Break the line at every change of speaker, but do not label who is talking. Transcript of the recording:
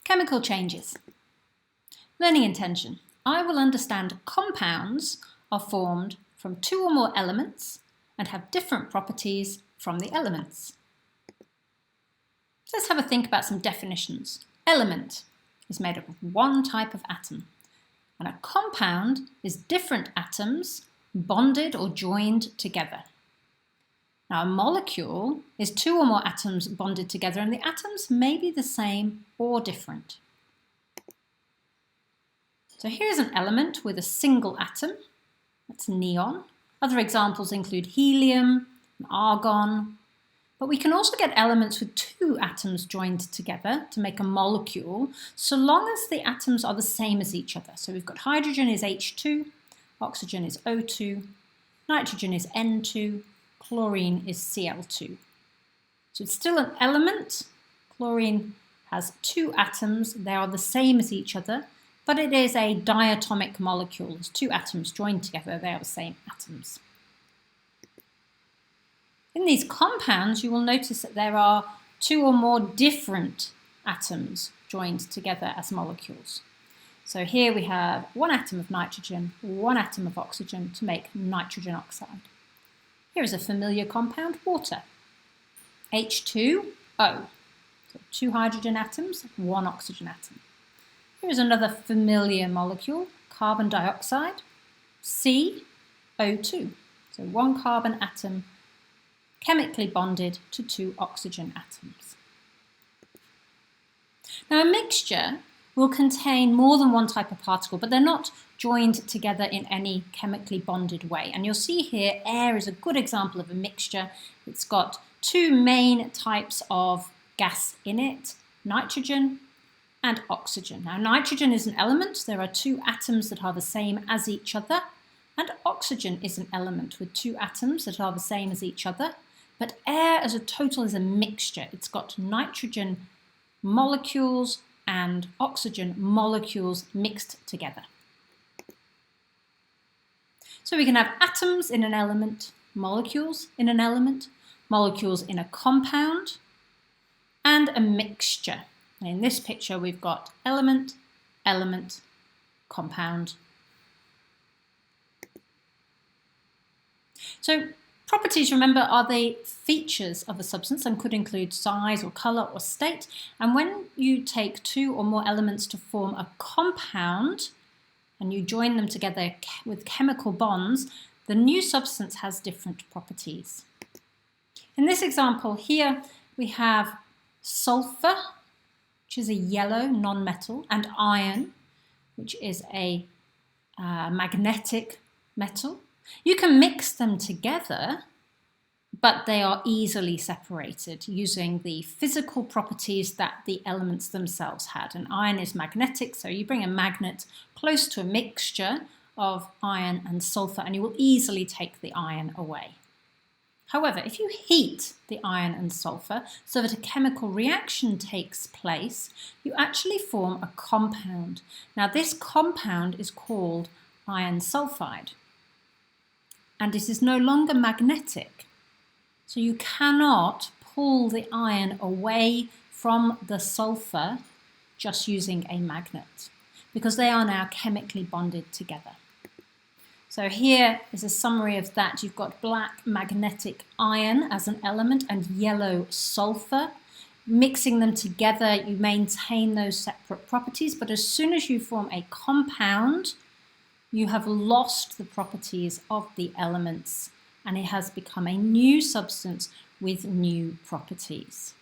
Chemical changes. Learning intention. I will understand compounds are formed from two or more elements and have different properties from the elements. So let's have a think about some definitions. Element is made up of one type of atom, and a compound is different atoms bonded or joined together. Now, a molecule is two or more atoms bonded together, and the atoms may be the same or different. So here's an element with a single atom. That's neon. Other examples include helium and argon. But we can also get elements with two atoms joined together to make a molecule, so long as the atoms are the same as each other. So we've got hydrogen is H2, oxygen is O2, nitrogen is N2, chlorine is Cl2. So it's still an element. Chlorine has two atoms. They are the same as each other, but it is a diatomic molecule. There's two atoms joined together. They are the same atoms. In these compounds, you will notice that there are two or more different atoms joined together as molecules. So here we have one atom of nitrogen, one atom of oxygen to make nitrogen oxide. Here is a familiar compound, water. H2O, so two hydrogen atoms, one oxygen atom. Here is another familiar molecule, carbon dioxide, CO2, so one carbon atom chemically bonded to two oxygen atoms. Now, a mixture will contain more than one type of particle, but they're not joined together in any chemically bonded way. And you'll see here, air is a good example of a mixture. It's got two main types of gas in it, nitrogen and oxygen. Now, nitrogen is an element. There are two atoms that are the same as each other, and oxygen is an element with two atoms that are the same as each other. But air as a total is a mixture. It's got nitrogen molecules and oxygen molecules mixed together. So we can have atoms in an element, molecules in an element, molecules in a compound, and a mixture. And in this picture, we've got element, element, compound. So properties, remember, are the features of a substance and could include size or colour or state. And when you take two or more elements to form a compound and you join them together with chemical bonds, the new substance has different properties. In this example here, we have sulfur, which is a yellow non-metal, and iron, which is a magnetic metal. You can mix them together, but they are easily separated using the physical properties that the elements themselves had. And iron is magnetic, so you bring a magnet close to a mixture of iron and sulfur, and you will easily take the iron away. However, if you heat the iron and sulfur so that a chemical reaction takes place, you actually form a compound. Now, this compound is called iron sulfide, and it is no longer magnetic. So you cannot pull the iron away from the sulfur just using a magnet, because they are now chemically bonded together. So here is a summary of that. You've got black magnetic iron as an element and yellow sulfur. Mixing them together, you maintain those separate properties, but as soon as you form a compound, you have lost the properties of the elements, and it has become a new substance with new properties.